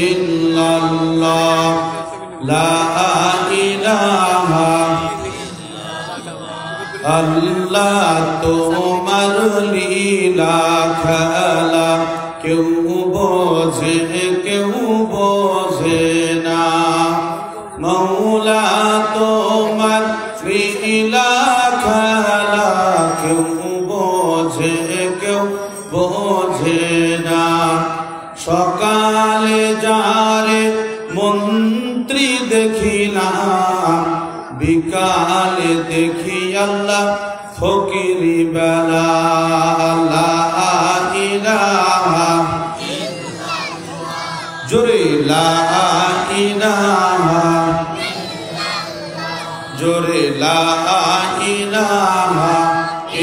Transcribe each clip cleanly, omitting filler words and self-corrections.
ইল্লাল্লাহ লা ইলাহা আল্লাহ তোমার লীলা খেলা কেউ বোঝে কেউ বোঝে না মৌলা তোমার লীলা খেলা কেউ বোঝে কেউ বোঝে না সকালে যারে মন্ত্রী দেখিলাম বিকালে দেখি আল্লাহ ফকিরি বেলা লা ইলাহা জোরে লা ইলাহা জোরে লা ইলাহা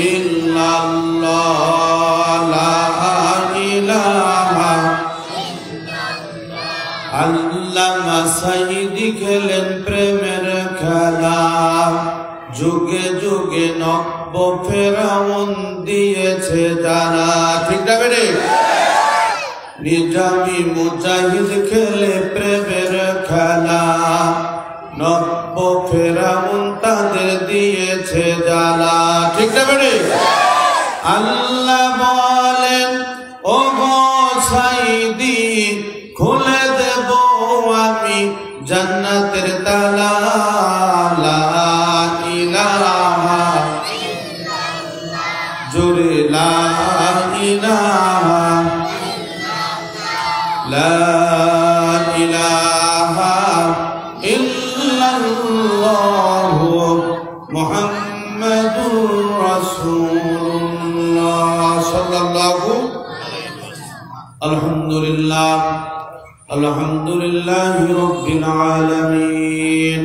ইল্লাল্লাহ লা ইলাহা আল্লামা সাইদি খেলেন প্রেমের খেলা যুগে যুগে নব্য ফেরাউন দিয়েছে যারা ঠিক না বেড়ে নিজামি মুজাহিদ খেলে প্রেমের খেলা নব্য ফেরাউন তাদের দিয়েছে জ্বালা ঠিক না বেড়ে আল্লাহ বলেন ও গো সাইদি খুলে দেব আমি জান্নাতের তালা লা ইলাহা জোরে লা ইলাহা লা ইলাহা ইল্লাল্লাহ মুহাম্মাদুর রাসূলুল্লাহ সাল্লাল্লাহু আলহামদুলিল্লাহ আলহামদুলিল্লাহি রাব্বিল আলামিন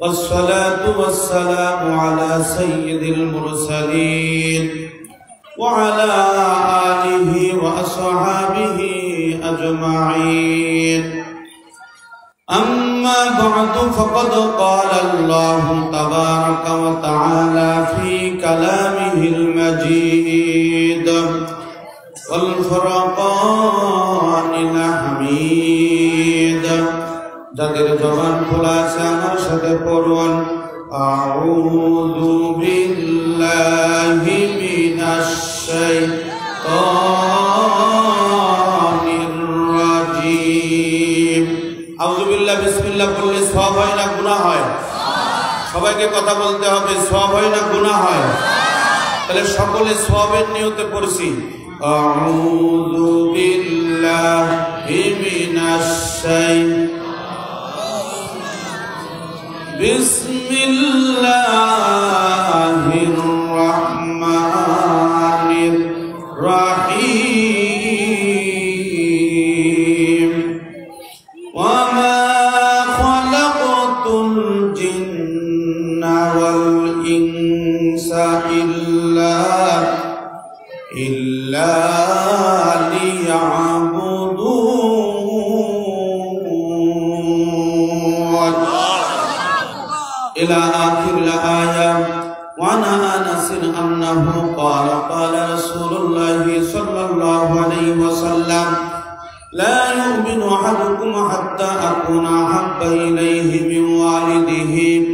والصلاة والسلام على سيد المرسلين وعلى آله وأصحابه أجمعين أما بعد فقد قال الله تبارك وتعالى في كلامه المجيد والفرقان الحميد যাদের জবান খোলা আছে আমার সাথে পড়ুন আউযু বিল্লাহি মিনাশ শাইতানির রাজিম আউযু বিল্লাহ বিসমিল্লাহ বললে সওয়াব হয় না গুনাহ হয় সবাইকে কথা বলতে হবে সওয়াব হয় না গুনাহ হয় তাহলে সকলে সওয়াবের নিয়তে পড়ছি আউযু বিল্লাহি মিনাশ শাইতানির বিসমিল্লাহির রহমানির রহিম ওয়া মা খালাকতুল জিন্না ওয়াল ইনসা ইল্লা লিয়াবুদুন إلى آخر الآية وعن أنس أنه قال قال رسول الله صلى الله عليه وسلم لا يؤمن أحدكم حتى أكون أحب إليه من والده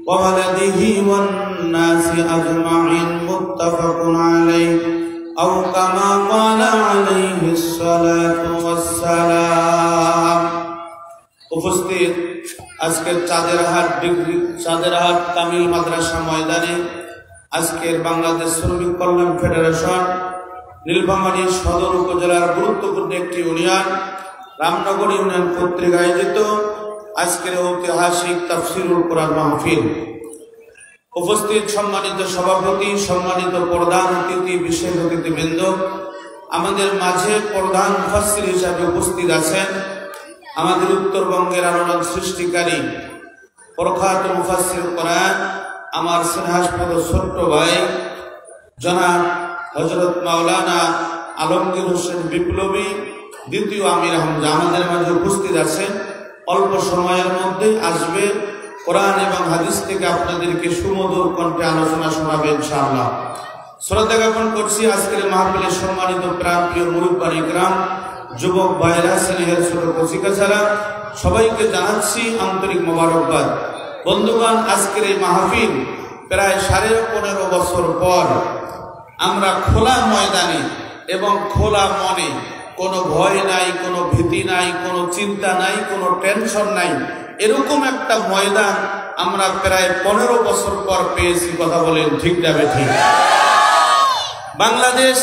وولده والناس أجمعين متفق عليه أو كما قال عليه الصلاة والسلام উপস্থিত আজকের চাঁদেরহাট কামিল মাদ্রাসা ময়দানে আজকের বাংলাদেশ শ্রমিক কল্যাণ ফেডারেশন নীলফামারী সদর উপজেলার গুরুত্বপূর্ণ একটি ইউনিয়ন রামনগর ইউনিয়ন কর্তৃক আয়োজিত আজকের ঐতিহাসিক তাফসীরুল কোরআন মাহফিল উপস্থিত সম্মানিত সভাপতি সম্মানিত প্রধান অতিথি বিশেষ অতিথিবৃন্দ আমাদের মাঝে প্রধান মুফাসসির হিসেবে উপস্থিত আছেন আমাদের উত্তরবঙ্গের আলোড়ন সৃষ্টিকারী প্রখ্যাত মুফাসসির কোরআন আমার স্নেহাস্পদ ছোট্ট ভাই জনাব হযরত মাওলানা আলমগীর হোসেন বিপ্লবী দ্বিতীয় আমির হামজা আমাদের মাঝে উপস্থিত আছেন অল্প সময়ের মধ্যে আসবে কোরআন এবং হাদিস থেকে আপনাদেরকে সুমধুর কণ্ঠে আলোচনা শোনাবে ইনশাআল্লাহ। শ্রদ্ধা জ্ঞাপন করছি আজকের মাহফিলের সম্মানিত প্রাণপ্রিয় মুরব্বিয়ান ইকরাম যুবক ভাইরা, স্নেহের ছোট কচিকাচারা, সবাইকে জানাচ্ছি আন্তরিক মোবারকবাদ। বন্ধুগণ, আজকের এই মাহফিল প্রায় 15.5 বছর পর আমরা খোলা ময়দানে এবং খোলা মনে, কোনো ভয় নাই, কোনো ভীতি নাই, কোনো চিন্তা নাই, কোনো টেনশন নাই, এরকম একটা ময়দান আমরা প্রায় 15 বছর পর পেয়েছি। কথা বলেন ঠিক যাবে ঠিক? বাংলাদেশ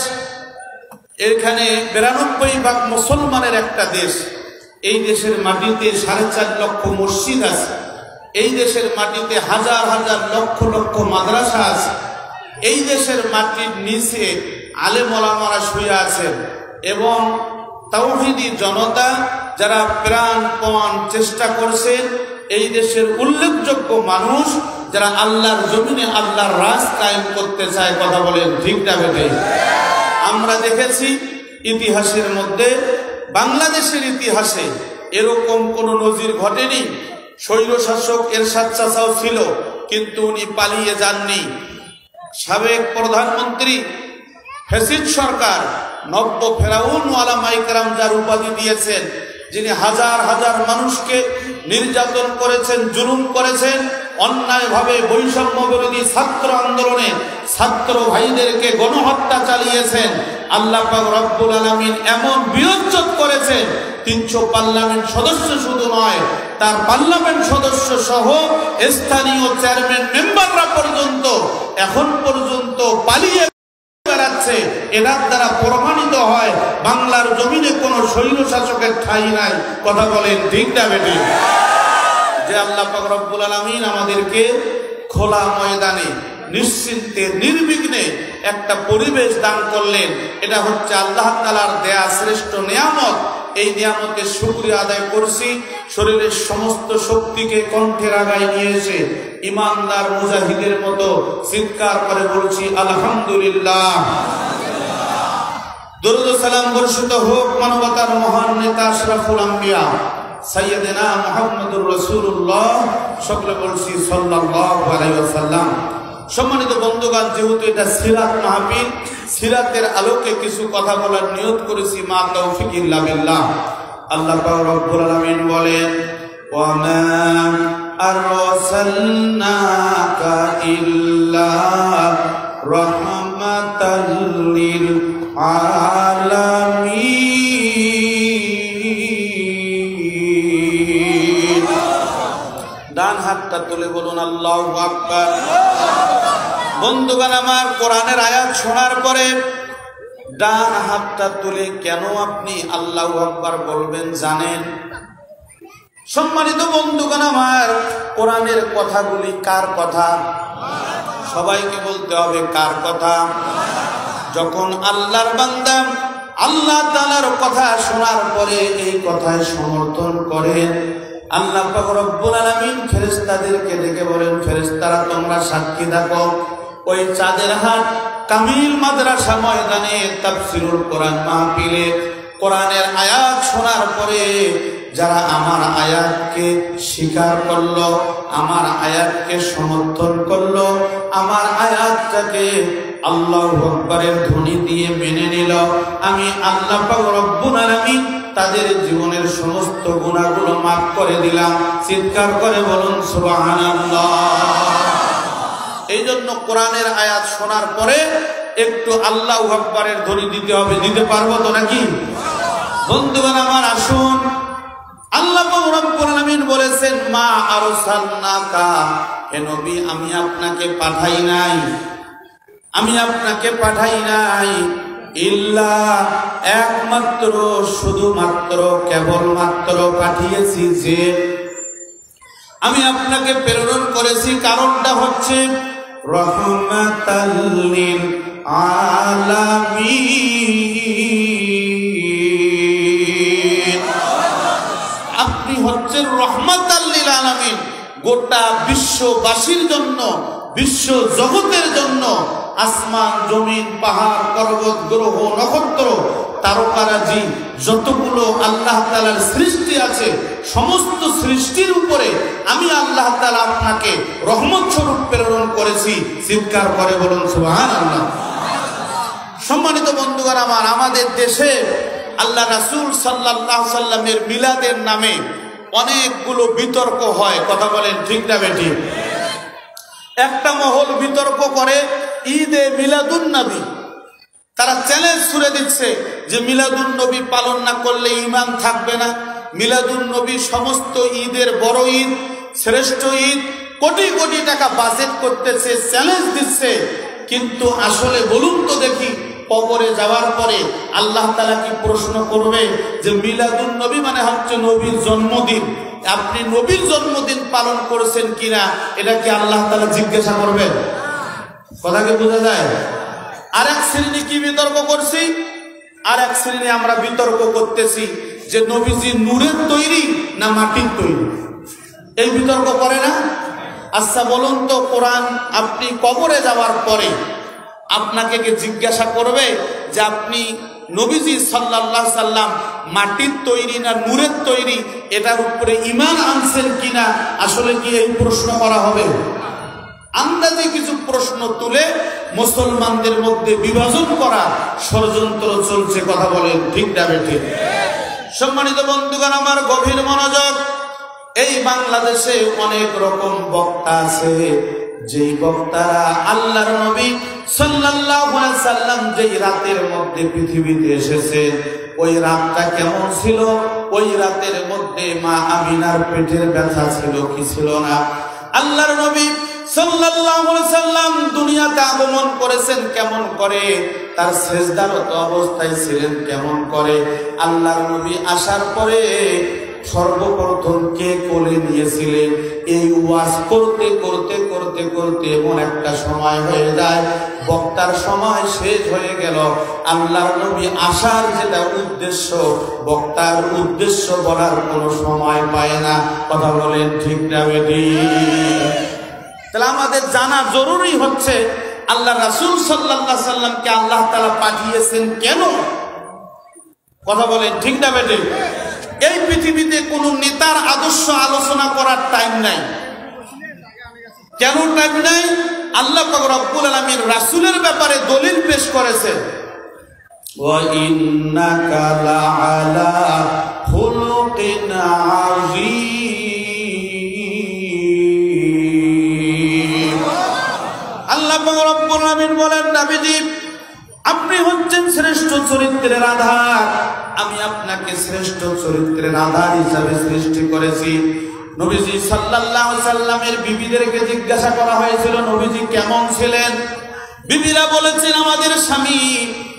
এখানে 92% মুসলমানের একটা দেশ। এই দেশের মাটিতে 4.5 লক্ষ মসজিদ আছে। এই দেশের মাটিতে হাজার হাজার লক্ষ লক্ষ মাদ্রাসা আছে। এই দেশের মাটির নিচে আলেম ওলামারা শুয়ে আছেন এবং তাওহীদি জনতা যারা প্রাণপণ চেষ্টা করছেন, এই দেশের উল্লেখযোগ্য মানুষ যারা আল্লাহর জমিনে আল্লাহর রাজ কায়েম করতে চায়। কথা বলেন ঠিক না বেঠিক? আমরা দেখেছি ইতিহাসের মধ্যে, বাংলাদেশের ইতিহাসে এরকম কোনো নজির ঘটেনি। স্বৈরশাসক এরশাদ চাচাও ছিল, কিন্তু উনি পালিয়ে যাননি। সাবেক প্রধানমন্ত্রী ফ্যাসিস্ট সরকার নব্য ফেরাউন ওয়ালামা ইকরাম যার উপাধি দিয়েছেন, যিনি হাজার হাজার মানুষকে নির্যাতন করেছেন, জুলুম করেছেন, অন্যায়ভাবে বৈষম্য বিরোধী ছাত্র আন্দোলনে ছাত্র ভাইদেরকে গণহত্যা চালিয়েছেন। আল্লাহ পাক রব্বুল আলামিন এমন বিয়োজ্জত করেছেন, 300 পার্লামেন্ট সদস্য শুধু নয়, তার পার্লামেন্ট সদস্য সহ স্থানীয় চেয়ারম্যান মেম্বাররা পর্যন্ত এখন পর্যন্ত পালিয়ে বেড়াচ্ছে। এটার দ্বারা প্রমাণিত হয় বাংলার জমিনে কোন স্বৈর শাসকের ঠাঁই নাই। কথা বলেন ঠিক না বেঠিক? যে আল্লাহ পাক রব্বুল আলামিন আমাদেরকে খোলা ময়দানে নিশ্চিন্তে নির্বিঘ্নে একটা পরিবেশ দান করলেন, এটা হচ্ছে আল্লাহ তাআলার দেয়া শ্রেষ্ঠ নিয়ামত। এই নিয়ামতের শুকরিয়া আদায় করছি। শরীরের সমস্ত শক্তিকে কণ্ঠের আগায় নিয়ে এসে ইমানদার মুজাহিদের মতো চিৎকার করে বলছি আলহামদুলিল্লাহ। দরুদ ও সালাম বর্ষিত হোক মানবতার মহান নেতা আশরাফুল আম্বিয়া সাইয়্যিদিনা মুহাম্মদুর রাসূলুল্লাহ, সকলে বলছি সাল্লাল্লাহু আলাইহি ওয়াসাল্লাম। সম্মানিত বন্ধুগণ, যেহেতু এটা সিরাত মাহফিল, সিরাতের আলোকে কিছু কথা বলার নিয়ত করেছি। মা তৌফিক ইল্লা বিল্লাহ। আল্লাহ পাক রব্বুল আলামিন বলেন, ওয়া মা আরসালনাকা ইল্লা রাহমাতাল লিল আলামিন। ডান হাতটা তুলে বলুন আল্লাহু আকবার। বন্ধুগণ আমার, কোরআনের আয়াত শোনার পরে ডান হাতটা তুলে কেন আপনি আল্লাহু আকবার বলবেন জানেন? সম্মানিত বন্ধুগণ আমার, কোরআনের কথাগুলি কার কথা? সবাইকে বলতে হবে কার কথা? যখন আল্লাহর বান্দা আল্লাহ তাআলার কথা শোনার পরে এই কথায় সমর্থন করেন, আল্লাহ পাক রব্বুল আলামিন ফেরেশতাদেরকে ডেকে বলেন, ফেরেশতারা তোমরা সাক্ষী থাকো, ওই চাঁদের হাট কামিল মাদ্রাসা ময়দানে তাফসীরুল কোরআন মাহফিলে কোরআনের আয়াত শোনার পরে যারা আমার আয়াতকে স্বীকার করলো, আমার আয়াতকে সমর্থন করলো, আমার আয়াতটাকে আল্লাহু আকবারের ধ্বনি দিয়ে মেনে নিল, আমি আল্লাহ পাক রব্বুল আলামিন তাদের জীবনের সমস্ত গুনাহগুলো মাফ করে দিলাম। চিৎকার করে বলুন সুবহানাল্লাহ। এই জন্য কোরআনের আয়াত শোনার পরে একটু আল্লাহু আকবারের ধ্বনি দিতে হবে। দিতে পারবো তো নাকি? বন্ধুগণ আমার, আসুন, আল্লাহ রাব্বুল আলামিন বলেছেন, মা আরসালনাকা, হে নবী আমি আপনাকে পাঠাই নাই, আমি আপনাকে পাঠাই নাই, ইল্লা একমাত্র শুধুমাত্র কেবলমাত্র পাঠিয়েছি যে আমি আপনাকে প্রেরণ করেছি, কারণটা হচ্ছে রাহমাতাল লিল আলামিন। আপনি হচ্ছেন রাহমাতাল লিল আলামিন, গোটা বিশ্ববাসীর জন্য, বিশ্ব জগতের জন্য। আসমান জমিন পাহাড় পর্বত গ্রহ নক্ষত্র তারকারাজি যতগুলো আল্লাহ তাআলার সৃষ্টি আছে, সমস্ত সৃষ্টির উপরে আমি আল্লাহ তাআলা আপনাকে রহমত স্বরূপ প্রেরণ করেছি। চিৎকার করে বলুন সুবহানাল্লাহ। সম্মানিত বন্ধুগণ আমার, আমাদের দেশে আল্লাহ রাসূল সাল্লাল্লাহু আলাইহি সাল্লামের মিলাদের নামে অনেকগুলো বিতর্ক হয়। কথা বলেন ঠিক না বেঠিক? একটা মহল বিতর্ক করে ঈদে মিলাদুন নবী, তারা চ্যালেঞ্জ ছুড়ে দিচ্ছে যে মিলাদুন নবী পালন না করলে ঈমান থাকবে না। মিলাদুন নবী সমস্ত ঈদের বড় ঈদ, শ্রেষ্ঠ ঈদ, কোটি কোটি টাকা বাজেট করতেছে, চ্যালেঞ্জ দিচ্ছে। কিন্তু আসলে বলুন তো দেখি, কবরে যাওয়ার পরে আল্লাহ তাআলা কি প্রশ্ন করবে যে মিলাদুন নবী মানে হচ্ছে নবীর জন্মদিন, আপনি নবীর জন্মদিন পালন করেছেন কিনা, এটা কি আল্লাহ তাআলা জিজ্ঞাসা করবেন? কথা কি বোঝা যায়? আর এক শ্রেণী কি বিতর্ক করছি, আর এক শ্রেণী আমরা বিতর্ক করতেছি যে নবীজি নূরের তৈরি না মাটির তৈরি। এই বিতর্ক করে না? আচ্ছা বলুন তো, কোরআন আপনি কবরে যাওয়ার পরে আপনাকে কে জিজ্ঞাসা করবে যে আপনি নবীজি সাল্লাল্লাহু আলাইহি সাল্লাম মাটির তৈরি না নূরের তৈরি, এটার উপরে ঈমান আনছেন কিনা? আসলে কি এই প্রশ্ন করা হবে? আন্দাজে কিছু প্রশ্ন তুলে মুসলমানদের মধ্যে বিভাজন করা ষড়যন্ত্র চলছে। কথা বলেন ঠিক না বেঠিক? সম্মানিত বন্ধুগণ, আমার গভীর মনোযোগ। এই বাংলাদেশে অনেক রকম বক্তা আছে, যেই বক্তারা আল্লাহর নবী সাল্লাল্লাহু আলাইহি সাল্লাম যেই রাতের মধ্যে পৃথিবীতে এসেছে, ওই রাতটা কেমন ছিল, ওই রাতের মধ্যে মা আমিনার পেটের ব্যথা ছিল কি ছিল না, আল্লাহর নবী সাল্লাল্লাহু আলাইহি সাল্লাম দুনিয়াতে আগমন করেছেন কেমন করে, তার সেজদারত অবস্থায় ছিলেন কেমন করে, আল্লাহর নবী আসার পরে সর্বপ্রথম কে কোলে নিয়েছিলেন, এই ওয়াজ করতে করতে করতে করতে এমন একটা সময় হয়ে যায়, বক্তার সময় শেষ হয়ে গেল। আল্লাহর নবী আসার যেটা উদ্দেশ্য, বক্তার উদ্দেশ্য বলার কোনো সময় পায় না। কথা বলেন ঠিক না বেঠিক? তাহলে আমাদের জানা জরুরি হচ্ছে আল্লাহ রাসূল সাল্লাল্লাহু আলাইহি সাল্লামকে আল্লাহ তাআলা পাঠিয়েছেন কেন? কথা বলেন ঠিক না বেঠিক? এই পৃথিবীতে কোন নেতার আদর্শ আলোচনা করার টাইম নাই। কেন টাইম নাই? আল্লাহ পাক রব্বুল আলামিন রাসূলের ব্যাপারে দলিল পেশ করেছে, ওয়া ইন্নাকা লাআলা খুলুকিন আযীম। আল্লাহ পাক রব্বুল আলামিন বলেন, নবীজি আপনি হচ্ছেন শ্রেষ্ঠ চরিত্রের আধার, আমি আপনাকে শ্রেষ্ঠ চরিত্রের আধার হিসাবে সৃষ্টি করেছি। নবীজি সাল্লাল্লাহু আলাইহি সাল্লামের বিবিদেরকে জিজ্ঞাসা করা হয়েছিল নবীজি কেমন ছিলেন। বিবিরা বলেছেন আমাদের স্বামী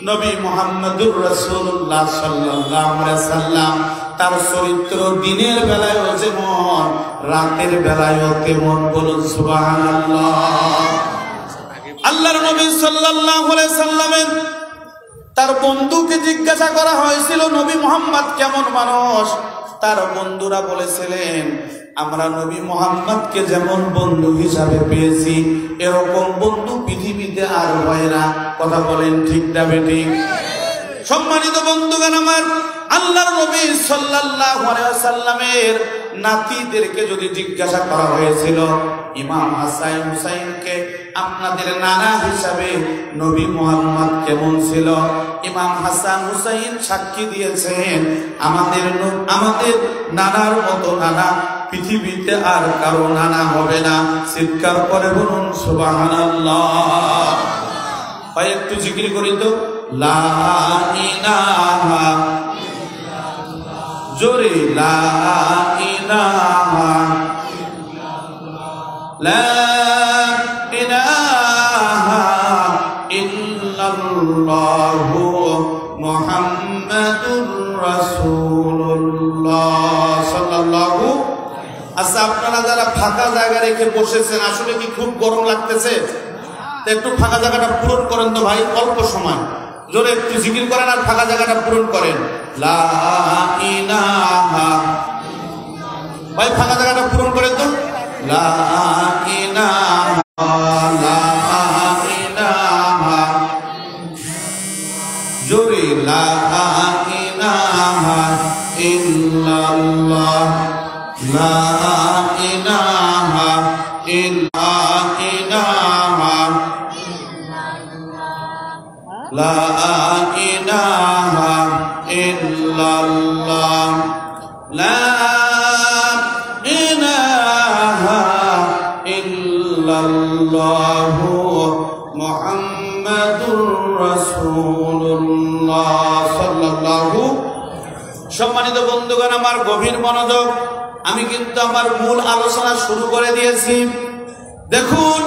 নবী মুহাম্মদুর রাসূলুল্লাহ সাল্লাল্লাহু আলাইহি সাল্লাম তার চরিত্র দিনের বেলায়ও যেমন রাতের বেলায়ও তেমন। বলুন সুবহানাল্লাহ। আল্লাহর নবী সাল্লাল্লাহু আলাইহি সাল্লামের তার বন্ধুকে জিজ্ঞাসা করা হয়েছিল নবী মুহাম্মদ কেমন মানুষ। তার বন্ধুরা বলেছিলেন আমরা নবী মুহাম্মদকে যেমন বন্ধু হিসাবে পেয়েছি এরকম বন্ধু পৃথিবীতে আর হয় না। কথা বলেন ঠিক না বেঠিক? সম্মানিত বন্ধুগণ আমার, আল্লাহর নবী সাল্লাল্লাহু আলাইহি ওয়াসাল্লামের নাতিদেরকে যদি জিজ্ঞাসা করা হয়েছিল ইমাম হাসান হুসাইনকে আপনাদের নানা হিসাবে নবী মুহাম্মদ কেমন ছিল, ইমাম হাসান হুসাইন সাক্ষী দিয়েছেন আমাদের নানার মতো নানা পৃথিবীতে আর কারো নানা হবে না। চিৎকার করে বলুন সুবহানাল্লাহ। ভাই একটু জিকির করি তো, লা ইলাহা জোরে লা ইলাহা লা ইলাহা ইল্লাল্লাহু মুহাম্মাদুর রাসূলুল্লাহ সাল্লাল্লাহু। আচ্ছা আপনারা যারা ফাঁকা জায়গা রেখে বসেছেন আসলে কি খুব গরম লাগতেছে? একটু ফাঁকা জায়গাটা পূরণ করেন তো ভাই, অল্প সময় জোরে একটু জিকির করেন আর ফাঁকা জায়গাটা পূরণ করেন। লা ইলাহা, ভাই ফাঁকা জায়গাটা পূরণ করেন তো। লা ইলাহা লা ইলাহা জোরে লা ইলাহা ইল্লাল্লাহ লা ইলাহা ইল্লাল্লাহ লা ইলাহা ইল্লাল্লাহ লা ইলাহা ইল্লাল্লাহু মুহাম্মাদুর রাসূলুল্লাহ সাল্লাল্লাহু। সম্মানিত বন্ধুগণ, আমার গভীর মনোযোগ, আমি কিন্তু আমার মূল আলোচনা শুরু করে দিয়েছি। দেখুন,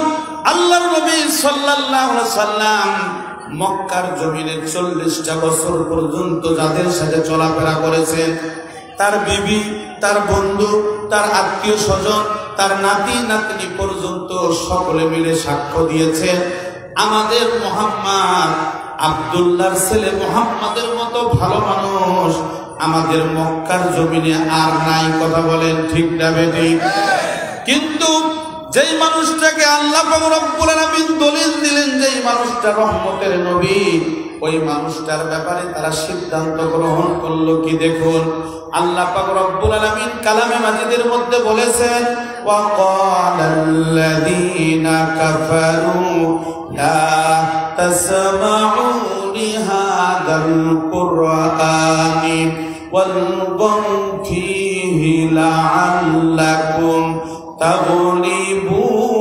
আল্লাহর নবী সাল্লাল্লাহু আলাইহি সাল্লাম মক্কার জমিনে 40টা বছর পর্যন্ত যাদের সাথে চলাফেরা করেছেন, তার বিবি, তার বন্ধু, তার আত্মীয় স্বজন, তার নাতি নাতনি পর্যন্ত সকলে মিলে সাক্ষ্য দিয়েছেন, আমাদের মুহাম্মদ আব্দুল্লাহর ছেলে মুহাম্মাদের মতো ভালো মানুষ আমাদের মক্কার জমিনে আর নাই। কথা বলেন ঠিক না বেঠিক? কিন্তু যেই মানুষটাকে আল্লাহ পাক রব্বুল আলামিন দলিল দিলেন, যেই মানুষটা রহমতের নবী, ওই মানুষটার ব্যাপারে তারা সিদ্ধান্ত গ্রহণ করলো কি? দেখুন, আল্লাহ পাক রব্বুল আলামিন কালামে মাজিদের মধ্যে বলেছেন, ওয়া ক্বালাল্লাযীনা কাফারু লা তাসমাউ লিহাযাল কুরআনি ওয়ালগাউ ফীহি লাআল্লাকুম তাগলিবুন।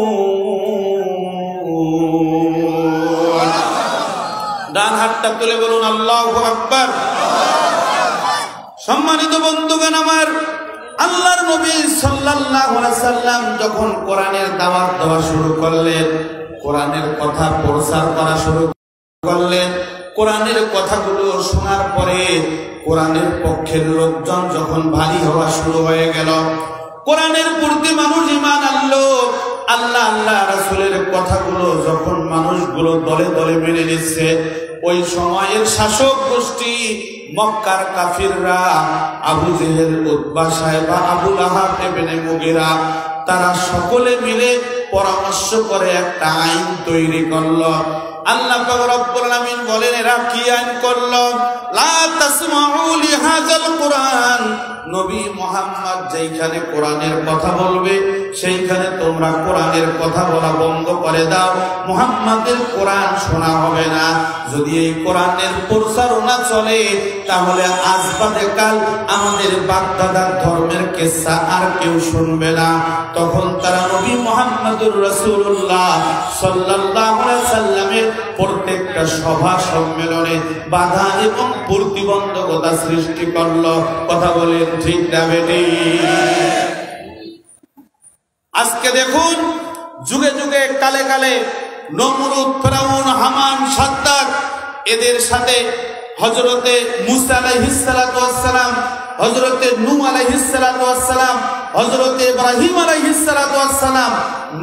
ডান হাতটা তুলে বলুন আল্লাহু আকবার। সম্মানিত বন্ধুগণ আমার, আল্লাহর নবী সাল্লাল্লাহু আলাইহি সাল্লাম যখন কোরআনের দাওয়াত দেওয়া শুরু করলেন, কোরআনের কথা প্রচার করা শুরু করলেন, কোরআনের কথাগুলো শোনার পরে কোরআনের পক্ষের লোকজন যখন ভারী হওয়া শুরু হয়ে গেল, কোরআনের প্রতি মানুষ ঈমান আনলো, আল্লাহ আল্লাহ রাসূলের কথাগুলো যখন মানুষগুলো দলে দলে মেনে নিচ্ছে, ওই সময়ের শাসক গোষ্ঠী মক্কার কাফিররা, আবু জেহেল, উতবা, সাইবা, আবু লাহাব, ইবনে মুগীরা, তারা সকলে মিলে পরামর্শ করে একটা আইন তৈরি করলো। আল্লাহ পাক রব্বুল আলামিন বলেন, এরা কি আইন করলো? লা তাসমাউ লিহাযাল কুরআন, নবী মুহাম্মদ যেইখানে কোরআনের কথা বলবে সেইখানে তোমরা কোরআনের কথা বলা বন্ধ করে দাও, মুহাম্মাদের কোরআন শোনা হবে না। যদি এই কোরআনের প্রচারণা চলে তাহলে আজ বাদে কাল আমাদের বাপদাদার ধর্মের কিসসা আর কেউ শুনবে না। তখন তারা নবী মুহাম্মদুর রাসূলুল্লাহ সাল্লাল্লাহু আলাইহি সাল্লামের প্রত্যেকটা সভা সম্মেলনে বাধা এবং প্রতিবন্ধকতা সৃষ্টি করলো। কথা বলেন ঠিক না বেঠিক? আজকে দেখুন, যুগে যুগে কালে কালে নমরুদ, ফেরাউন, হামান, সাদ্দাত, এদের সাথে হযরতে মুসা আলাইহিস সালাতু ওয়াস সালাম, হযরতে নূহ আলাইহিস সালাতু ওয়াস সালাম, হযরতে ইব্রাহিম আলাইহিস সালাতু ওয়াস সালাম,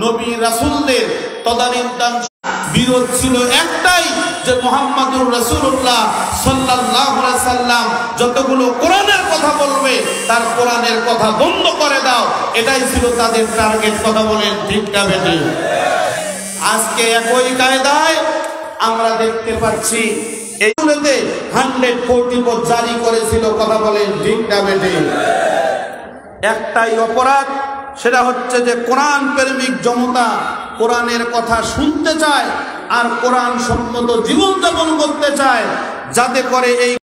নবী রাসূলদের তদানীন্তন বিরোধ ছিল একটাই, যে মুহাম্মদুর রাসূলুল্লাহ সাল্লাল্লাহু আলাইহি সাল্লাম যতগুলো কোরআনের কথা বলবে তার কোরআনের কথা বন্ধ করে দাও, এটাই ছিল তাদের টার্গেট। কথা বলেন ঠিক না বেঠিক? আজকে একই কায়দায় আমরা দেখতে পাচ্ছি এইগুলোতে 100 কোটি জারি করেছিল। কথা বলেন ঠিক না বেঠিক? একটাই অপরাধ, সেটা হচ্ছে যে কোরআন প্রেমিক জনতা কোরআনের কথা শুনতে চায় আর কোরআন সম্মত জীবনযাপন করতে চায়, যাতে করে এই